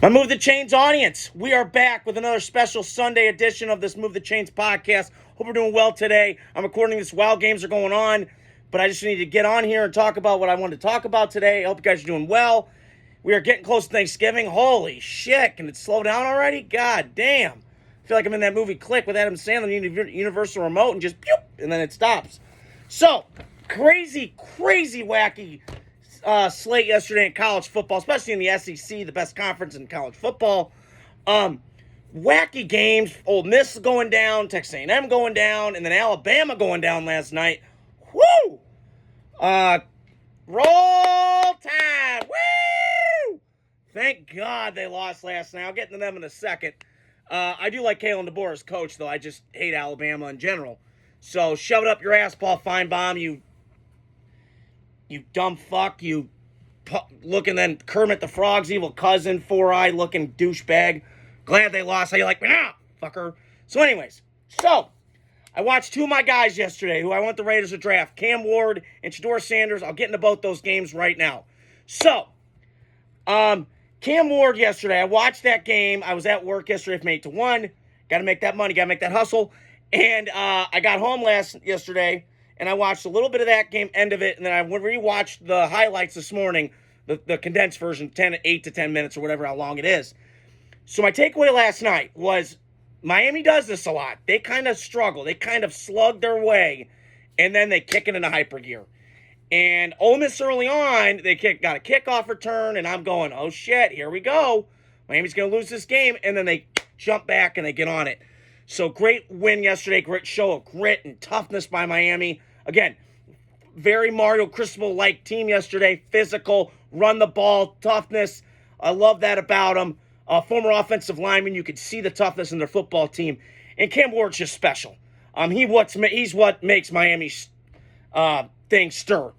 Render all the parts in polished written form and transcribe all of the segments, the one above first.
My Move the Chains audience, we are back with another special Sunday edition of this Move the Chains podcast. Hope we're doing well today. I'm recording this while games are going on, but I just need to get on here and talk about what I wanted to talk about today. I hope you guys are doing well. We are getting close to Thanksgiving. Holy shit, can it slow down already? God damn. I feel like I'm in that movie Click with Adam Sandler, Universal Remote, and just, pew, and then it stops. So, crazy, wacky slate yesterday in college football, especially in the SEC, the best conference in college football. Wacky games. Ole Miss going down, Texas A&M going down, and then Alabama going down last night. Woo! Roll time. Woo! Thank God they lost last night. I'll get into them in a second. I do like Kalen DeBoer as coach, though. I just hate Alabama in general. So shove it up your ass, Paul Feinbaum, you dumb fuck, you looking then Kermit the Frog's evil cousin, four-eyed looking douchebag. Glad they lost. How you like me now, fucker? So anyways, I watched two of my guys yesterday who I want the Raiders to draft, Cam Ward and Shedeur Sanders. I'll get into both those games right now. So, Cam Ward yesterday, I watched that game. I was at work yesterday from 8 to 1. Got to make that money, got to make that hustle. And I got home yesterday, and I watched a little bit of that game, end of it, and then I rewatched the highlights this morning, the condensed version, 8 to 10 minutes or whatever, how long it is. So my takeaway last night was Miami does this a lot. They kind of struggle. They kind of slug their way, and then they kick it into hyper gear. And Ole Miss early on, they got a kickoff return, and I'm going, oh shit, here we go. Miami's going to lose this game, and then they jump back and they get on it. So great win yesterday, great show of grit and toughness by Miami. Again, very Mario Cristobal-like team yesterday. Physical, run the ball, toughness. I love that about them. Former offensive lineman, you could see the toughness in their football team. And Cam Ward's just special. He's what makes Miami's thing stir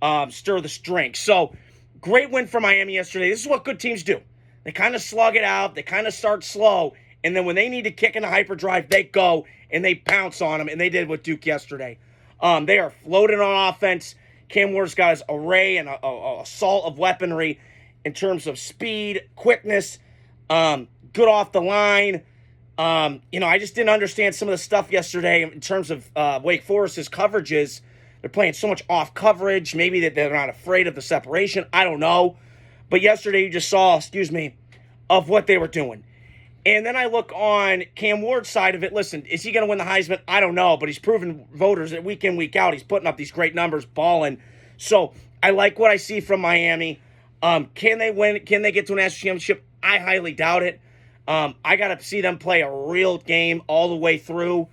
the string. So, great win for Miami yesterday. This is what good teams do. They kind of slug it out. They kind of start slow. And then when they need to kick in a hyperdrive, they go and they pounce on them. And they did with Duke yesterday. They are floating on offense. Cam Ward's got his array and a assault of weaponry in terms of speed, quickness, good off the line. I just didn't understand some of the stuff yesterday in terms of Wake Forest's coverages. They're playing so much off coverage. Maybe that they're not afraid of the separation. I don't know. But yesterday you just saw, of what they were doing. And then I look on Cam Ward's side of it. Listen, is he going to win the Heisman? I don't know, but he's proven voters that week in, week out, he's putting up these great numbers, balling. So I like what I see from Miami. Can they win? Can they get to a national championship? I highly doubt it. I got to see them play a real game all the way through.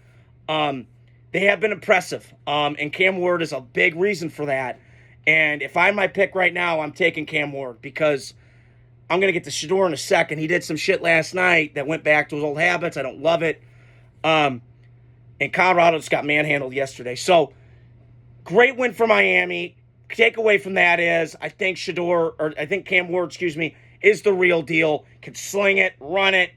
They have been impressive, and Cam Ward is a big reason for that. And if I'm my pick right now, I'm taking Cam Ward because I'm going to get to Shedeur in a second. He did some shit last night that went back to his old habits. I don't love it. And Colorado just got manhandled yesterday. So, great win for Miami. Takeaway from that is I think Cam Ward, is the real deal. Can sling it, run it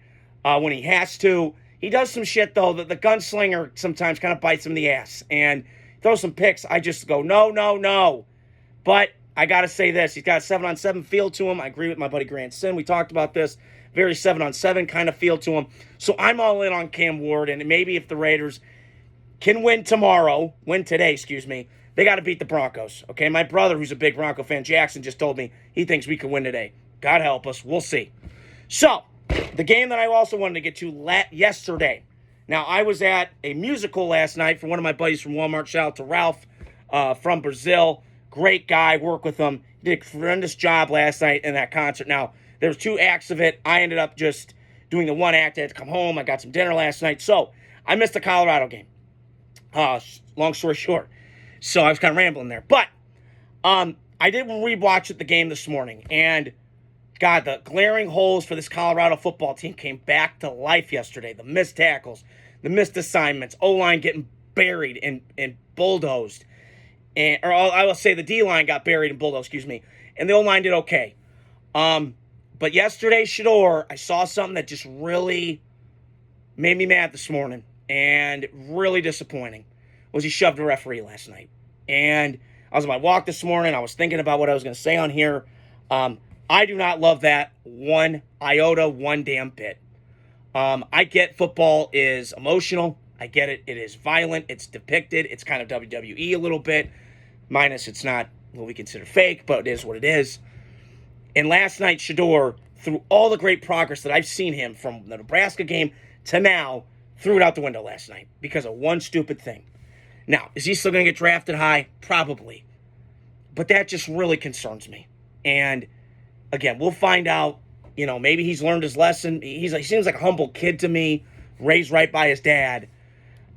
when he has to. He does some shit, though, that the gunslinger sometimes kind of bites him in the ass. And throws some picks. I just go, no. But I got to say this. He's got a 7-on-7 feel to him. I agree with my buddy Grant Sin. We talked about this. Very 7-on-7 kind of feel to him. So I'm all in on Cam Ward. And maybe if the Raiders can win today, they got to beat the Broncos. Okay, my brother, who's a big Bronco fan, Jackson, just told me he thinks we can win today. God help us. We'll see. So, the game that I also wanted to get to yesterday. Now, I was at a musical last night for one of my buddies from Walmart. Shout out to Ralph from Brazil. Great guy. Work with him. He did a tremendous job last night in that concert. Now, there was 2 acts of it. I ended up just doing the 1 act. I had to come home. I got some dinner last night. So, I missed the Colorado game. Long story short. So, I was kind of rambling there. But, I did rewatch the game this morning. And, God, the glaring holes for this Colorado football team came back to life yesterday. The missed tackles, the missed assignments, O-line getting buried and bulldozed. Or I will say the D-line got buried and bulldozed, and the O-line did okay. But yesterday, Shedeur, I saw something that just really made me mad this morning and really disappointing, was he shoved a referee last night. And I was on my walk this morning. I was thinking about what I was going to say on here. I do not love that one iota, one damn bit. I get football is emotional. I get it. It is violent. It's depicted. It's kind of WWE a little bit. Minus it's not what we consider fake, but it is what it is. And last night, Shedeur, through all the great progress that I've seen him from the Nebraska game to now, threw it out the window last night because of one stupid thing. Now, is he still going to get drafted high? Probably. But that just really concerns me. And again, we'll find out. You know, maybe he's learned his lesson. He seems like a humble kid to me, raised right by his dad.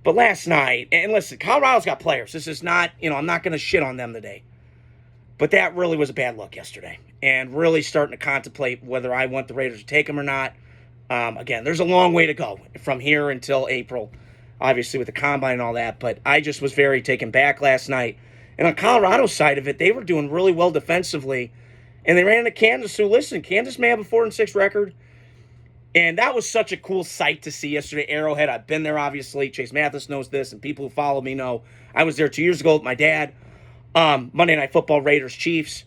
But last night, and listen, Colorado's got players. This is not, I'm not going to shit on them today. But that really was a bad look yesterday. And really starting to contemplate whether I want the Raiders to take him or not. Again, there's a long way to go from here until April, obviously with the combine and all that. But I just was very taken back last night. And on Colorado's side of it, they were doing really well defensively. And they ran into Kansas, who, listen, Kansas may have a 4-6 record. And that was such a cool sight to see yesterday. Arrowhead, I've been there, obviously. Chase Mathis knows this, and people who follow me know. I was there 2 years ago with my dad. Monday Night Football, Raiders, Chiefs.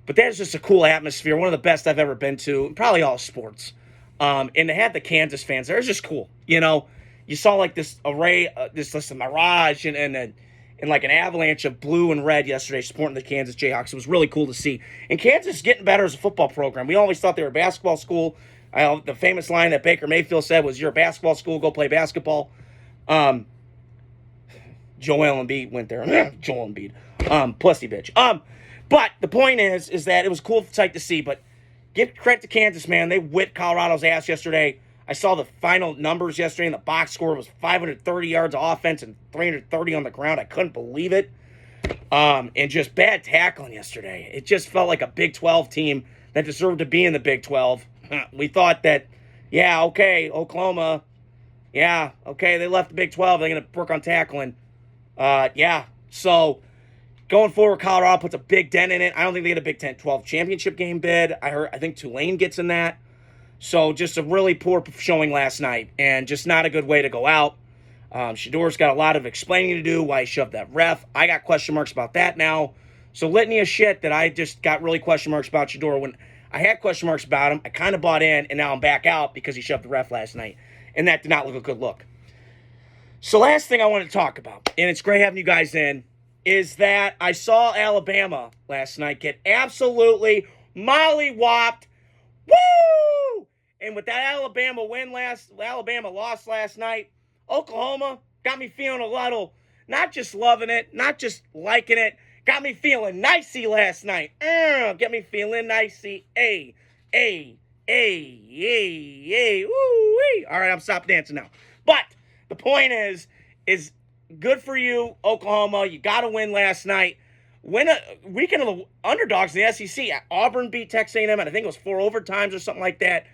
But that's just a cool atmosphere, one of the best I've ever been to, probably all sports. And to have the Kansas fans there, it's just cool. You saw like this array, this mirage and like an avalanche of blue and red yesterday supporting the Kansas Jayhawks. It was really cool to see. And Kansas is getting better as a football program. We always thought they were a basketball school. The famous line that Baker Mayfield said was, "You're a basketball school, go play basketball." Joel Embiid went there. Joel Embiid. Pussy bitch. But the point is that it was a cool sight to see. But give credit to Kansas, man. They whipped Colorado's ass yesterday. I saw the final numbers yesterday, and the box score was 530 yards of offense and 330 on the ground. I couldn't believe it. And just bad tackling yesterday. It just felt like a Big 12 team that deserved to be in the Big 12. We thought that, yeah, okay, Oklahoma, yeah, okay, they left the Big 12. They're going to work on tackling. Yeah, so going forward, Colorado puts a big dent in it. I don't think they get a Big 12 championship game bid. I think Tulane gets in that. So just a really poor showing last night and just not a good way to go out. Shedeur's got a lot of explaining to do why he shoved that ref. I got question marks about that now. So litany of shit that I just got really question marks about Shedeur. When I had question marks about him, I kind of bought in, and now I'm back out because he shoved the ref last night. And that did not look a good look. So last thing I want to talk about, and it's great having you guys in, is that I saw Alabama last night get absolutely mollywopped. Woo! And with that Alabama loss last night, Oklahoma got me feeling a little, not just loving it, not just liking it, got me feeling nicey last night. Get me feeling nicey. Hey, woo-wee. All right, I'm stop dancing now. But the point is good for you, Oklahoma. You got to win last night. Win a weekend of the underdogs in the SEC. Auburn beat Texas A&M, and I think it was 4 overtimes or something like that.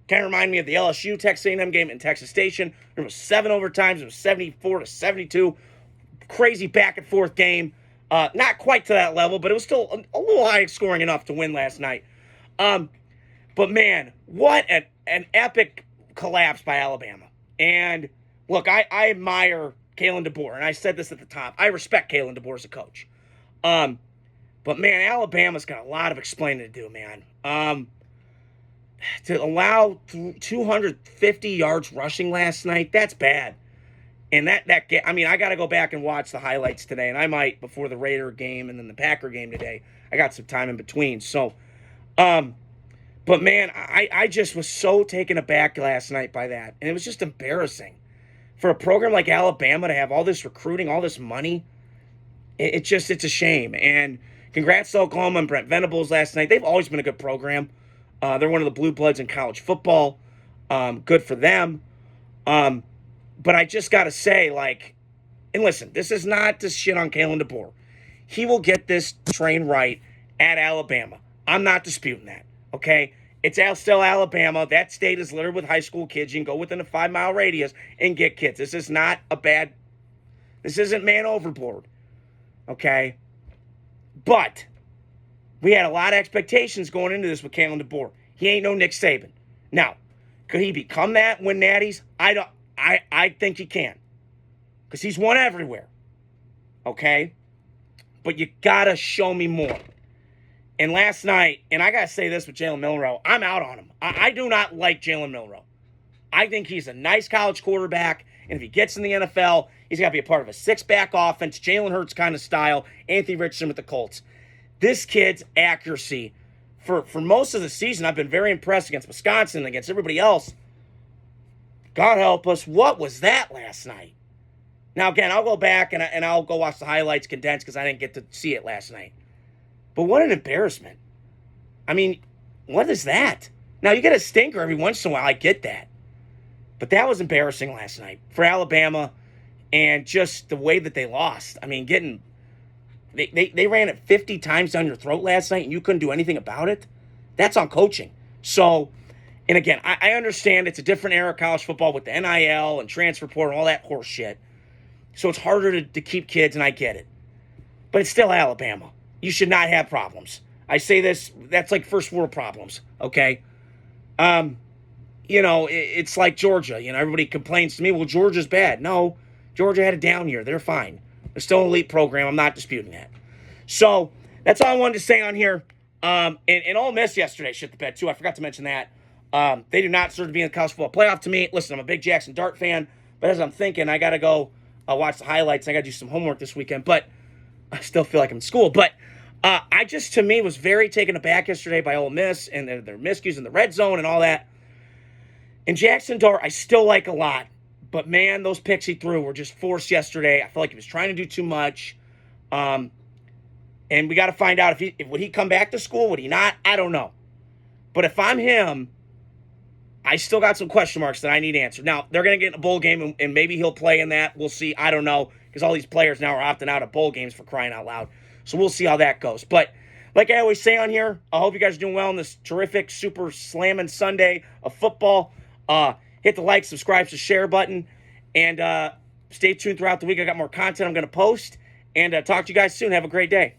Kind of remind me of the LSU Texas A&M game in Texas Station. There was 7 overtimes. It was 74-72. Crazy back and forth game. Not quite to that level, but it was still a little high scoring enough to win last night. But man, what an epic collapse by Alabama. And look, I admire Kalen DeBoer, and I said this at the top. I respect Kalen DeBoer as a coach. But man, Alabama's got a lot of explaining to do, man. To allow 250 yards rushing last night, that's bad. And I got to go back and watch the highlights today, and I might before the Raider game and then the Packer game today. I got some time in between. So, but man, I just was so taken aback last night by that. And it was just embarrassing. For a program like Alabama to have all this recruiting, all this money, it's a shame. And congrats to Oklahoma and Brent Venables last night. They've always been a good program. They're one of the blue bloods in college football. Good for them. But I just got to say, and listen, this is not to shit on Kalen DeBoer. He will get this train right at Alabama. I'm not disputing that, okay? It's still Alabama. That state is littered with high school kids. You can go within a 5-mile radius and get kids. This isn't man overboard, okay? But we had a lot of expectations going into this with Kalen DeBoer. He ain't no Nick Saban. Now, could he become that, win natties? I think he can. Because he's won everywhere. Okay? But you gotta show me more. And last night, and I got to say this with Jalen Milroe, I'm out on him. I do not like Jalen Milroe. I think he's a nice college quarterback, and if he gets in the NFL, he's got to be a part of a six-back offense, Jalen Hurts kind of style, Anthony Richardson with the Colts. This kid's accuracy, for most of the season, I've been very impressed against Wisconsin, against everybody else. God help us, what was that last night? Now, again, I'll go back and I'll go watch the highlights condensed because I didn't get to see it last night. But what an embarrassment. I mean, what is that? Now, you get a stinker every once in a while. I get that. But that was embarrassing last night for Alabama and just the way that they lost. I mean, they ran it 50 times down your throat last night and you couldn't do anything about it. That's on coaching. So, and again, I understand it's a different era of college football with the NIL and transfer portal and all that horse shit. So it's harder to keep kids, and I get it. But it's still Alabama. You should not have problems. I say this, that's like first world problems, okay? It's like Georgia. Everybody complains to me, well, Georgia's bad. No, Georgia had a down year. They're fine. They're still an elite program. I'm not disputing that. So that's all I wanted to say on here. And Ole Miss yesterday shit the bed, too. I forgot to mention that. They do not deserve to be in the college football playoff to me. Listen, I'm a big Jackson Dart fan, but as I'm thinking, I got to go watch the highlights. I got to do some homework this weekend, but I still feel like I'm in school. But I just, to me, was very taken aback yesterday by Ole Miss and their miscues in the red zone and all that. And Jackson Dart, I still like a lot. But, man, those picks he threw were just forced yesterday. I felt like he was trying to do too much. And we got to find out would he come back to school? Would he not? I don't know. But if I'm him, I still got some question marks that I need answered. Now, they're going to get in a bowl game, and maybe he'll play in that. We'll see. I don't know, because all these players now are opting out of bowl games for crying out loud. So we'll see how that goes. But like I always say on here, I hope you guys are doing well on this terrific, super slamming Sunday of football. Hit the like, subscribe, share button, and stay tuned throughout the week. I got more content I'm going to post, and talk to you guys soon. Have a great day.